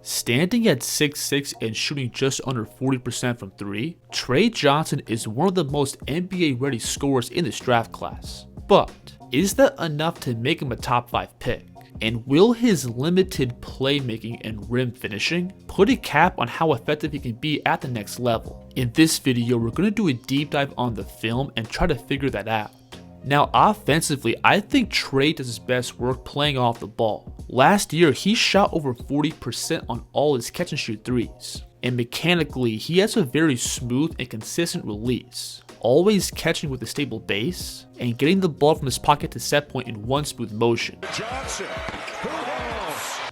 Standing at 6'6" and shooting just under 40% from 3, Tre Johnson is one of the most NBA-ready scorers in this draft class. But is that enough to make him a top 5 pick? And will his limited playmaking and rim finishing put a cap on how effective he can be at the next level? In this video, we're going to do a deep dive on the film and try to figure that out. Now offensively, I think Tre does his best work playing off the ball. Last year, he shot over 40% on all his catch and shoot threes. And mechanically, he has a very smooth and consistent release, always catching with a stable base and getting the ball from his pocket to set point in one smooth motion.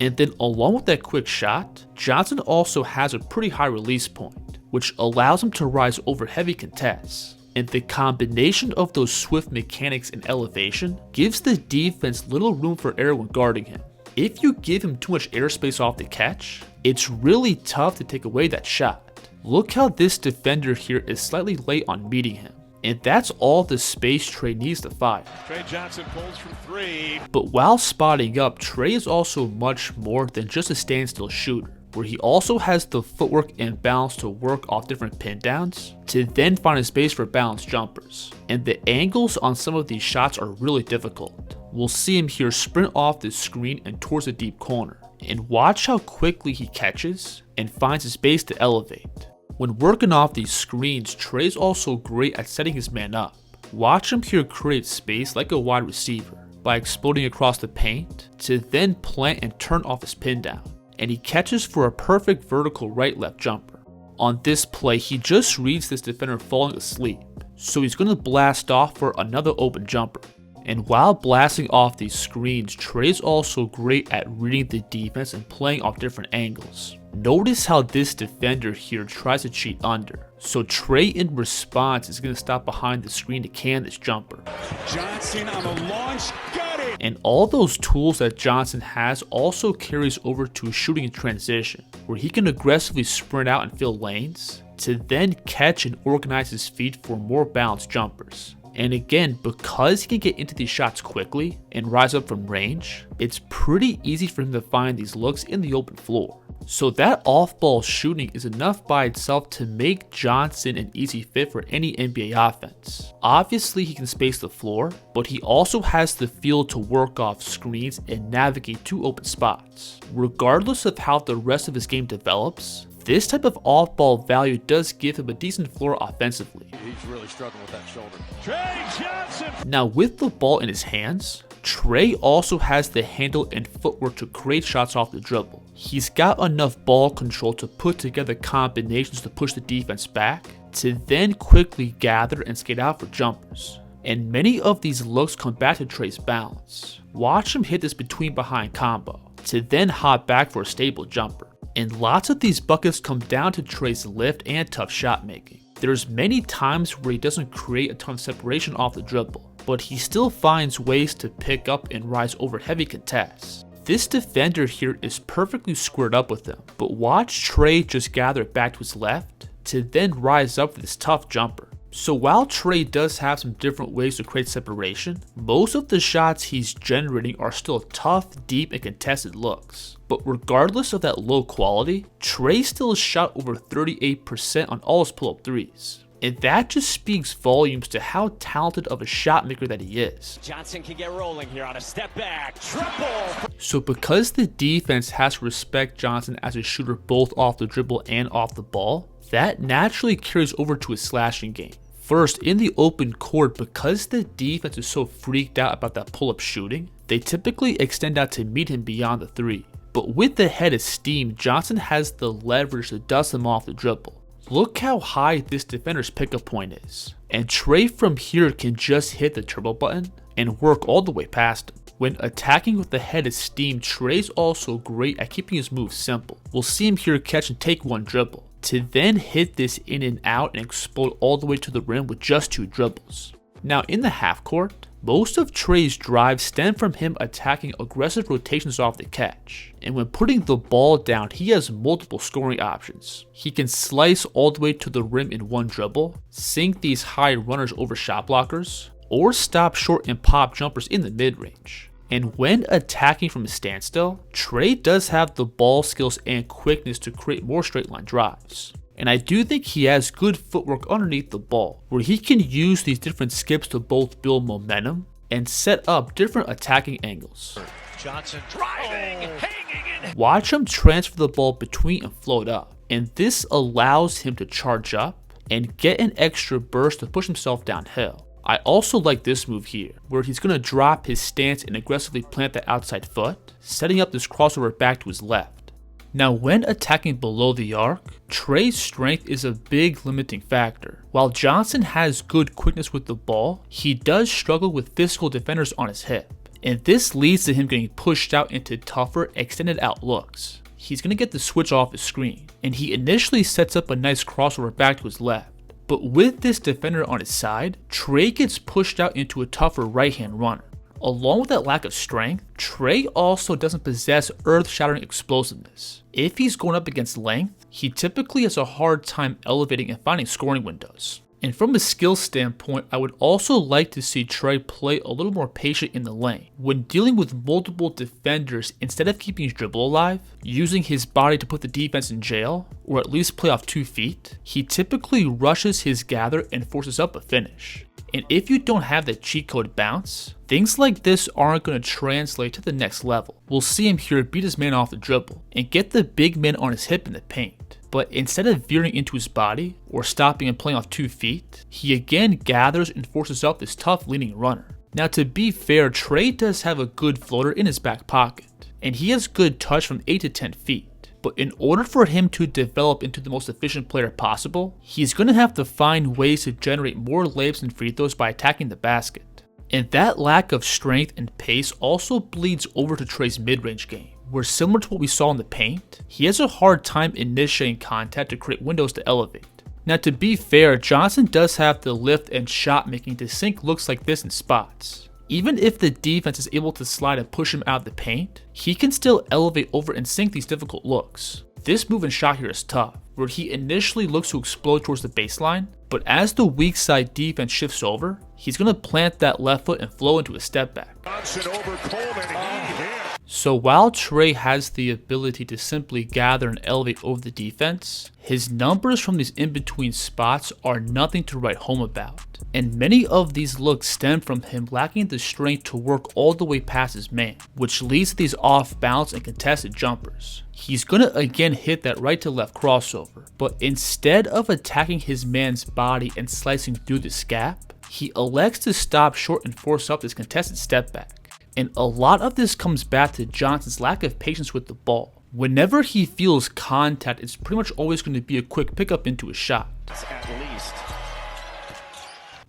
And then along with that quick shot, Johnson also has a pretty high release point, which allows him to rise over heavy contests. And the combination of those swift mechanics and elevation gives the defense little room for error when guarding him. If you give him too much airspace off the catch, it's really tough to take away that shot. Look how this defender here is slightly late on meeting him. And that's all the space Tre needs to fire. Tre Johnson pulls from 3. But while spotting up, Tre is also much more than just a standstill shooter, where he also has the footwork and balance to work off different pin downs, to then find a space for balanced jumpers. And the angles on some of these shots are really difficult. We'll see him here sprint off the screen and towards the deep corner. And watch how quickly he catches and finds a space to elevate. When working off these screens, Tre's also great at setting his man up. Watch him here create space like a wide receiver by exploding across the paint to then plant and turn off his pin down. And he catches for a perfect vertical right-left jumper. On this play, he just reads this defender falling asleep, so he's going to blast off for another open jumper. And while blasting off these screens, Tre's also great at reading the defense and playing off different angles. Notice how this defender here tries to cheat under, so Tre in response is going to stop behind the screen to can this jumper. Johnson on the launch, got it! And all those tools that Johnson has also carries over to shooting in transition, where he can aggressively sprint out and fill lanes, to then catch and organize his feet for more balanced jumpers. And again, because he can get into these shots quickly and rise up from range, it's pretty easy for him to find these looks in the open floor. So that off-ball shooting is enough by itself to make Johnson an easy fit for any NBA offense. Obviously he can space the floor, but he also has the feel to work off screens and navigate to open spots. Regardless of how the rest of his game develops, this type of off-ball value does give him a decent floor offensively. He's really struggling with that shoulder. Tre Johnson! Now with the ball in his hands, Tre also has the handle and footwork to create shots off the dribble. He's got enough ball control to put together combinations to push the defense back, to then quickly gather and skate out for jumpers. And many of these looks come back to Tre's balance. Watch him hit this between behind combo, to then hop back for a stable jumper. And lots of these buckets come down to Tre's lift and tough shot making. There's many times where he doesn't create a ton of separation off the dribble, but he still finds ways to pick up and rise over heavy contests. This defender here is perfectly squared up with him, but watch Tre just gather it back to his left to then rise up for this tough jumper. So while Tre does have some different ways to create separation, most of the shots he's generating are still tough, deep, and contested looks. But regardless of that low quality, Tre still shot over 38% on all his pull-up threes. And that just speaks volumes to how talented of a shot maker that he is. Johnson can get rolling here on a step back, triple! So because the defense has to respect Johnson as a shooter both off the dribble and off the ball, that naturally carries over to his slashing game. First, in the open court, because the defense is so freaked out about that pull-up shooting, they typically extend out to meet him beyond the 3. But with the head of steam, Johnson has the leverage to dust him off the dribble. Look how high this defender's pickup point is. And Tre from here can just hit the turbo button and work all the way past him. When attacking with the head of steam, Tre's also great at keeping his moves simple. We'll see him here catch and take one dribble, to then hit this in and out and explode all the way to the rim with just 2 dribbles. Now in the half court, most of Tre's drives stem from him attacking aggressive rotations off the catch. And when putting the ball down, he has multiple scoring options. He can slice all the way to the rim in one dribble, sink these high runners over shot blockers, or stop short and pop jumpers in the mid-range. And when attacking from a standstill, Tre does have the ball skills and quickness to create more straight line drives. And I do think he has good footwork underneath the ball, where he can use these different skips to both build momentum and set up different attacking angles. Johnson driving, hanging in. Watch him transfer the ball between and float up, and this allows him to charge up and get an extra burst to push himself downhill. I also like this move here, where he's going to drop his stance and aggressively plant the outside foot, setting up this crossover back to his left. Now when attacking below the arc, Tre's strength is a big limiting factor. While Johnson has good quickness with the ball, he does struggle with physical defenders on his hip, and this leads to him getting pushed out into tougher, extended out looks. He's going to get the switch off his screen, and he initially sets up a nice crossover back to his left. But with this defender on his side, Tre gets pushed out into a tougher right-hand runner. Along with that lack of strength, Tre also doesn't possess earth-shattering explosiveness. If he's going up against length, he typically has a hard time elevating and finding scoring windows. And from a skill standpoint, I would also like to see Tre play a little more patient in the lane. When dealing with multiple defenders, instead of keeping his dribble alive, using his body to put the defense in jail, or at least play off 2 feet, he typically rushes his gather and forces up a finish. And if you don't have the cheat code bounce, things like this aren't going to translate to the next level. We'll see him here beat his man off the dribble and get the big man on his hip in the paint. But instead of veering into his body or stopping and playing off 2 feet, he again gathers and forces up this tough leaning runner. Now to be fair, Tre does have a good floater in his back pocket, and he has good touch from 8 to 10 feet. But in order for him to develop into the most efficient player possible, he's going to have to find ways to generate more layups and free throws by attacking the basket. And that lack of strength and pace also bleeds over to Tre's mid-range game, where similar to what we saw in the paint, he has a hard time initiating contact to create windows to elevate. Now to be fair, Johnson does have the lift and shot making to sink looks like this in spots. Even if the defense is able to slide and push him out of the paint, he can still elevate over and sink these difficult looks. This move and shot here is tough, where he initially looks to explode towards the baseline, but as the weak side defense shifts over, he's going to plant that left foot and flow into a step back. Johnson over Coleman. He hit. So while Tre has the ability to simply gather and elevate over the defense, his numbers from these in-between spots are nothing to write home about. And many of these looks stem from him lacking the strength to work all the way past his man, which leads to these off-balance and contested jumpers. He's gonna again hit that right to left crossover, but instead of attacking his man's body and slicing through the gap, he elects to stop short and force up this contested step back. And a lot of this comes back to Johnson's lack of patience with the ball. Whenever he feels contact, it's pretty much always going to be a quick pickup into a shot. At least.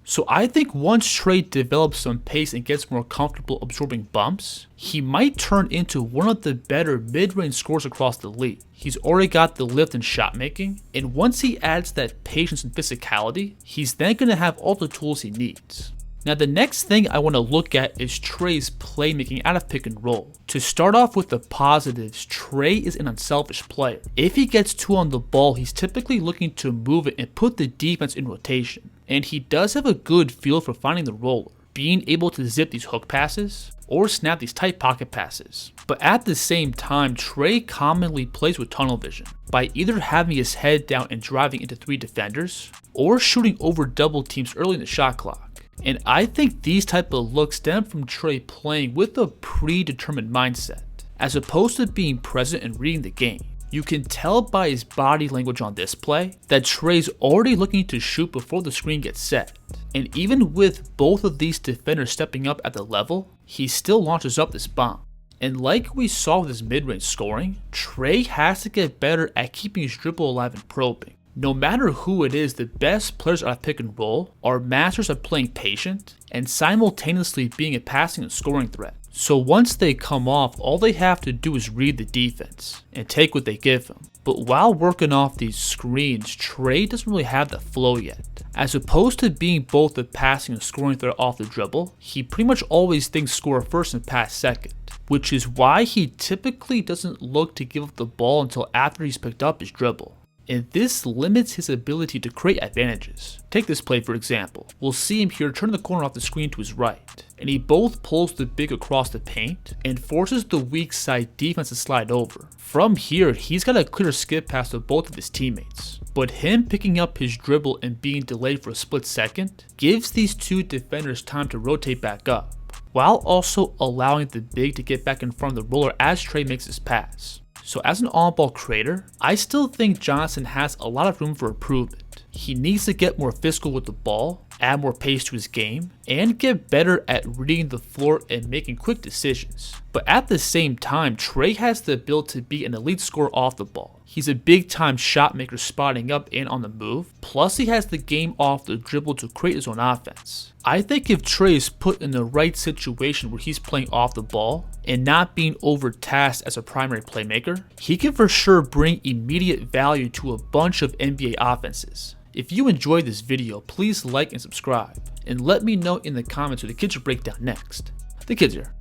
So I think once Tre develops some pace and gets more comfortable absorbing bumps, he might turn into one of the better mid-range scorers across the league. He's already got the lift and shot making, and once he adds that patience and physicality, he's then going to have all the tools he needs. Now the next thing I want to look at is Tre's playmaking out of pick and roll. To start off with the positives, Tre is an unselfish player. If he gets 2 on the ball, he's typically looking to move it and put the defense in rotation. And he does have a good feel for finding the roller, being able to zip these hook passes or snap these tight pocket passes. But at the same time, Tre commonly plays with tunnel vision by either having his head down and driving into 3 defenders or shooting over double teams early in the shot clock. And I think these type of looks stem from Tre playing with a predetermined mindset, as opposed to being present and reading the game. You can tell by his body language on this play that Tre's already looking to shoot before the screen gets set. And even with both of these defenders stepping up at the level, he still launches up this bomb. And like we saw with his mid-range scoring, Tre has to get better at keeping his dribble alive and probing. No matter who it is, the best players out of pick and roll are masters of playing patient and simultaneously being a passing and scoring threat. So once they come off, all they have to do is read the defense and take what they give him. But while working off these screens, Tre doesn't really have the flow yet. As opposed to being both a passing and scoring threat off the dribble, he pretty much always thinks score first and pass second, which is why he typically doesn't look to give up the ball until after he's picked up his dribble. and this limits his ability to create advantages. Take this play for example. We'll see him here turn the corner off the screen to his right, and he both pulls the big across the paint and forces the weak side defense to slide over. From here, he's got a clear skip pass to both of his teammates, but him picking up his dribble and being delayed for a split second gives these two defenders time to rotate back up, while also allowing the big to get back in front of the roller as Tre makes his pass. So as an on-ball creator, I still think Johnson has a lot of room for improvement. He needs to get more physical with the ball, add more pace to his game, and get better at reading the floor and making quick decisions. But at the same time, Tre has the ability to be an elite scorer off the ball. He's a big time shot maker spotting up and on the move, plus he has the game off the dribble to create his own offense. I think if Tre is put in the right situation where he's playing off the ball and not being overtasked as a primary playmaker, he can for sure bring immediate value to a bunch of NBA offenses. If you enjoyed this video, please like and subscribe, and let me know in the comments who the kids should break down next. The kids here.